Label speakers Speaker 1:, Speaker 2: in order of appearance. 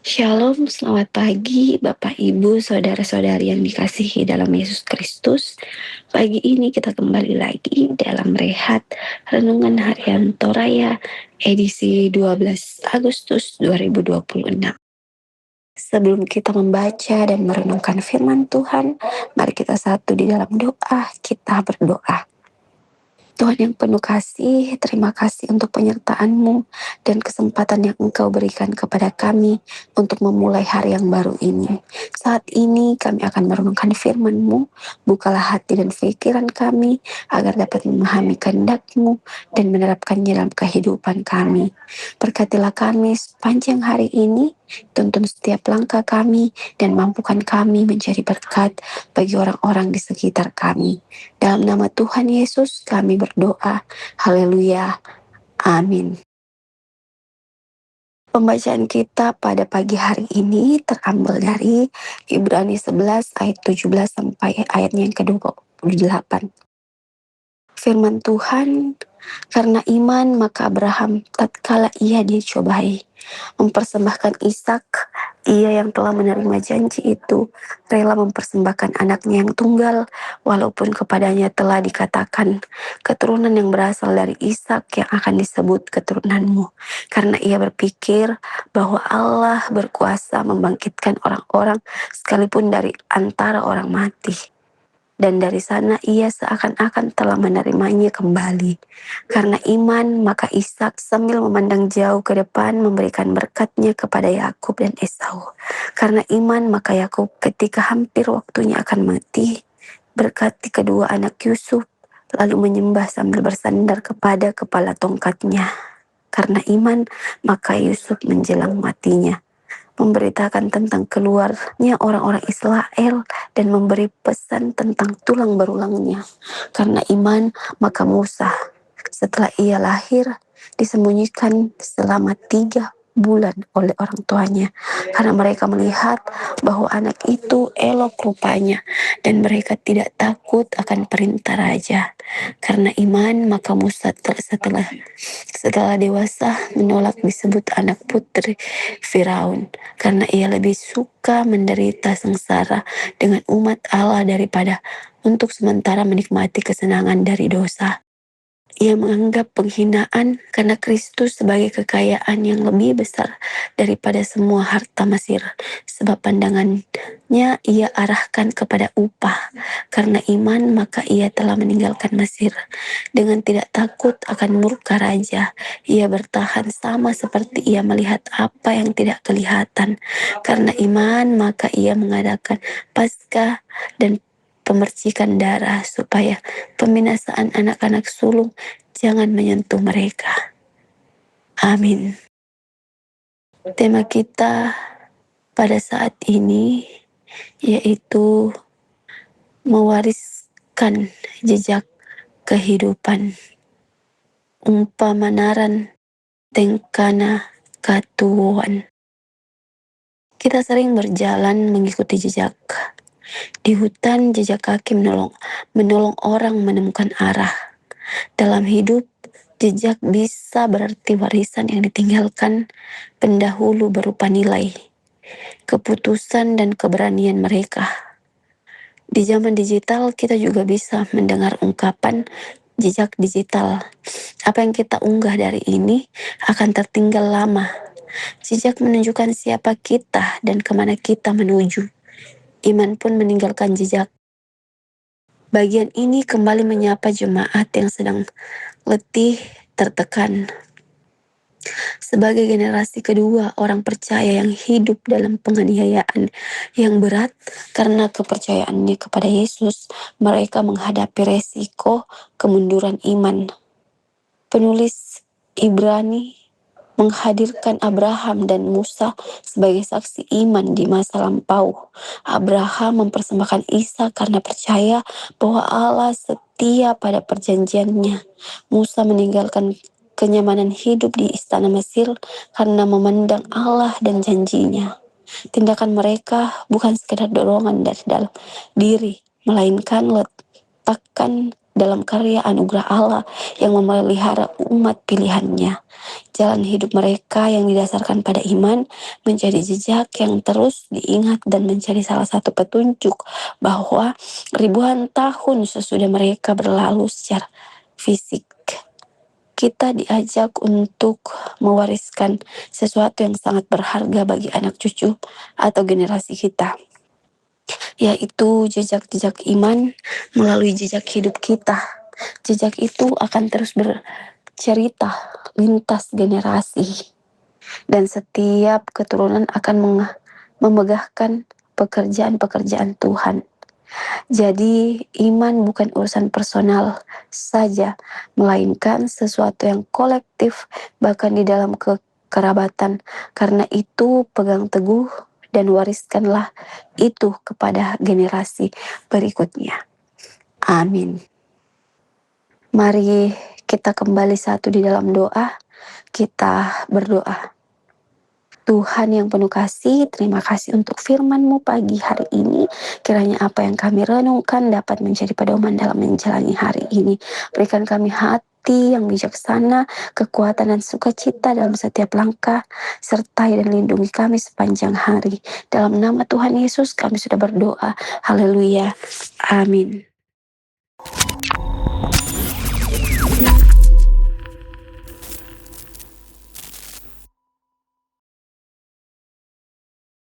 Speaker 1: Shalom, selamat pagi Bapak Ibu, saudara-saudari yang dikasihi dalam Yesus Kristus. Pagi ini kita kembali lagi dalam Rehat Renungan Harian Toraya edisi 12 Agustus 2026. Sebelum kita membaca dan merenungkan firman Tuhan, mari kita satu di dalam doa, kita berdoa. Tuhan yang penuh kasih, terima kasih untuk penyertaan-Mu dan kesempatan yang Engkau berikan kepada kami untuk memulai hari yang baru ini. Saat ini kami akan merenungkan firman-Mu, bukalah hati dan pikiran kami agar dapat memahami kehendak-Mu dan menerapkannya dalam kehidupan kami. Berkatilah kami sepanjang hari ini, tuntun setiap langkah kami dan mampukan kami menjadi berkat bagi orang-orang di sekitar kami. Dalam nama Tuhan Yesus kami berdoa. Haleluya. Amin. Pembacaan kita pada pagi hari ini terambil dari Ibrani 11 ayat 17 sampai ayatnya yang ke-28. Firman Tuhan, karena iman maka Abraham tatkala ia dicobai, mempersembahkan Ishak, ia yang telah menerima janji itu rela mempersembahkan anaknya yang tunggal, walaupun kepadanya telah dikatakan keturunan yang berasal dari Ishak yang akan disebut keturunanmu, karena ia berpikir bahwa Allah berkuasa membangkitkan orang-orang sekalipun dari antara orang mati. Dan dari sana ia seakan-akan telah menerimanya kembali. Karena iman, maka Ishak sambil memandang jauh ke depan memberikan berkatnya kepada Yakub dan Esau. Karena iman, maka Yakub ketika hampir waktunya akan mati, berkati kedua anak Yusuf, lalu menyembah sambil bersandar kepada kepala tongkatnya. Karena iman, maka Yusuf menjelang matinya memberitakan tentang keluarnya orang-orang Israel dan memberi pesan tentang tulang berulangnya. Karena iman, maka Musa setelah ia lahir disembunyikan selama 3 bulan oleh orang tuanya, karena mereka melihat bahwa anak itu elok rupanya dan mereka tidak takut akan perintah raja. Karena iman, maka Musa setelah dewasa menolak disebut anak putri Firaun, karena ia lebih suka menderita sengsara dengan umat Allah daripada untuk sementara menikmati kesenangan dari dosa. Ia menganggap penghinaan karena Kristus sebagai kekayaan yang lebih besar daripada semua harta Mesir, sebab pandangannya ia arahkan kepada upah. Karena iman, maka ia telah meninggalkan Mesir dengan tidak takut akan murka raja. Ia bertahan sama seperti ia melihat apa yang tidak kelihatan. Karena iman, maka ia mengadakan Paskah dan pemercikan darah supaya pembinasaan anak-anak sulung jangan menyentuh mereka. Amin. Tema kita pada saat ini yaitu mewariskan jejak kehidupan. Umpamanaran tengkana katuan. Kita sering berjalan mengikuti jejak. Di hutan, jejak kaki menolong orang menemukan arah. Dalam hidup, jejak bisa berarti warisan yang ditinggalkan pendahulu berupa nilai, keputusan, dan keberanian mereka. Di zaman digital, kita juga bisa mendengar ungkapan jejak digital. Apa yang kita unggah dari ini akan tertinggal lama. Jejak menunjukkan siapa kita dan kemana kita menuju. Iman pun meninggalkan jejak. Bagian ini kembali menyapa jemaat yang sedang letih, tertekan. Sebagai generasi kedua orang percaya yang hidup dalam penganiayaan yang berat karena kepercayaannya kepada Yesus, mereka menghadapi resiko kemunduran iman. Penulis Ibrani menghadirkan Abraham dan Musa sebagai saksi iman di masa lampau. Abraham mempersembahkan Ishak karena percaya bahwa Allah setia pada perjanjiannya. Musa meninggalkan kenyamanan hidup di istana Mesir karena memandang Allah dan janjinya. Tindakan mereka bukan sekedar dorongan dari dalam diri, melainkan letakkan dalam karya anugerah Allah yang memelihara umat pilihannya. Jalan hidup mereka yang didasarkan pada iman menjadi jejak yang terus diingat dan menjadi salah satu petunjuk bahwa ribuan tahun sesudah mereka berlalu secara fisik, kita diajak untuk mewariskan sesuatu yang sangat berharga bagi anak cucu atau generasi kita, yaitu jejak-jejak iman melalui jejak hidup kita. Jejak itu akan terus bercerita lintas generasi, dan setiap keturunan akan memegahkan pekerjaan-pekerjaan Tuhan. Jadi iman bukan urusan personal saja, melainkan sesuatu yang kolektif, bahkan di dalam kekerabatan. Karena itu pegang teguh dan wariskanlah itu kepada generasi berikutnya. Amin. Mari kita kembali satu di dalam doa. Kita berdoa. Tuhan yang penuh kasih, terima kasih untuk firman-Mu pagi hari ini. Kiranya apa yang kami renungkan dapat menjadi pedoman dalam menjalani hari ini. Berikan kami hati yang bijaksana, kekuatan dan sukacita dalam setiap langkah, sertai dan lindungi kami sepanjang hari. Dalam nama Tuhan Yesus kami sudah berdoa. Haleluya. Amin.